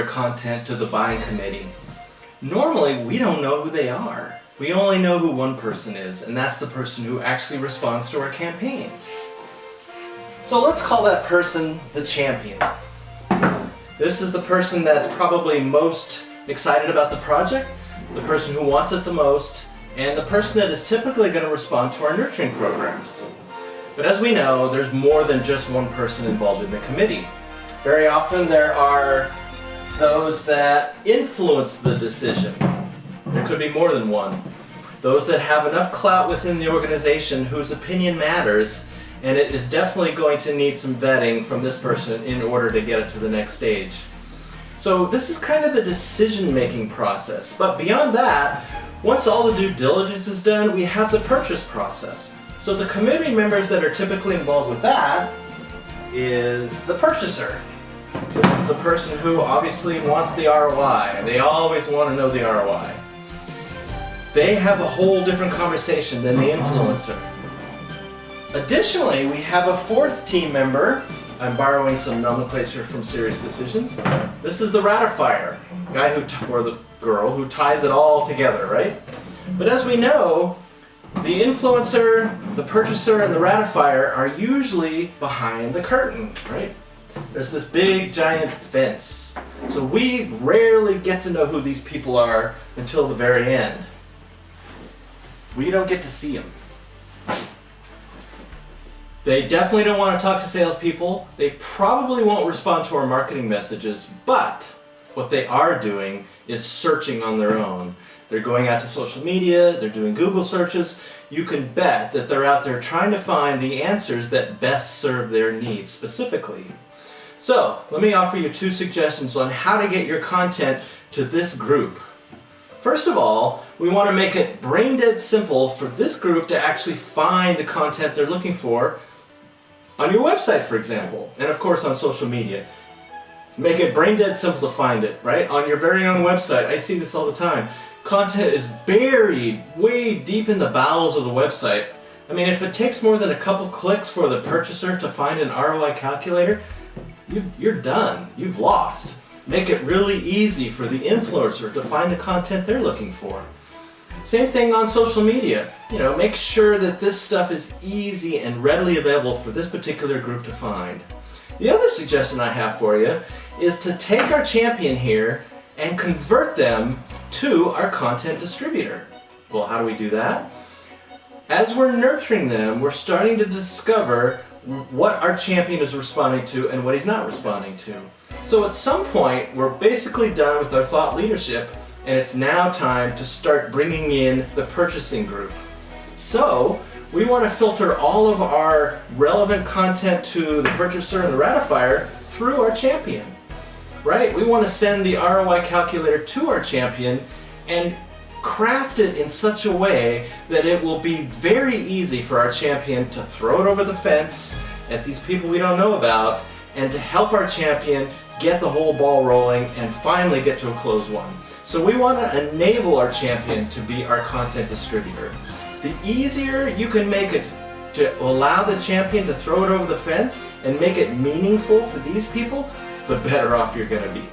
their content to the buying committee. Normally, we don't know who they are. We only know who one person is, and that's the person who actually responds to our campaigns. So let's call that person the champion. This is the person that's probably most excited about the project, the person who wants it the most, and the person that is typically going to respond to our nurturing programs. But as we know, there's more than just one person involved in the committee. Very often there are those that influence the decision. There could be more than one. Those that have enough clout within the organization whose opinion matters, and it is definitely going to need some vetting from this person in order to get it to the next stage. So this is kind of the decision-making process. But beyond that, once all the due diligence is done, we have the purchase process. So the committee members that are typically involved with that is the purchaser. This is the person who obviously wants the ROI. They always want to know the ROI. They have a whole different conversation than the influencer. Additionally, we have a fourth team member. I'm borrowing some nomenclature from Serious Decisions. This is the ratifier, guy or the girl who ties it all together, right? But as we know, the influencer, the purchaser, and the ratifier are usually behind the curtain, right? There's this big giant fence. So we rarely get to know who these people are until the very end. We don't get to see them. They definitely don't want to talk to salespeople. They probably won't respond to our marketing messages, but what they are doing is searching on their own. They're going out to social media, they're doing Google searches. You can bet that they're out there trying to find the answers that best serve their needs specifically. So, let me offer you 2 suggestions on how to get your content to this group. First of all, we want to make it brain dead simple for this group to actually find the content they're looking for on your website, for example, and of course on social media. Make it brain dead simple to find it, right? On your very own website. I see this all the time. Content is buried way deep in the bowels of the website. I mean, if it takes more than a couple clicks for the purchaser to find an ROI calculator, you're done. You've lost. Make it really easy for the influencer to find the content they're looking for. Same thing on social media. Make sure that this stuff is easy and readily available for this particular group to find. The other suggestion I have for you is to take our champion here and convert them to our content distributor. Well, how do we do that? As we're nurturing them, we're starting to discover what our champion is responding to and what he's not responding to. So at some point, we're basically done with our thought leadership, and it's now time to start bringing in the purchasing group. So we want to filter all of our relevant content to the purchaser and the ratifier through our champion, right? We want to send the ROI calculator to our champion and craft it in such a way that it will be very easy for our champion to throw it over the fence at these people we don't know about, and to help our champion get the whole ball rolling and finally get to a close one. So we want to enable our champion to be our content distributor. The easier you can make it to allow the champion to throw it over the fence and make it meaningful for these people, the better off you're going to be.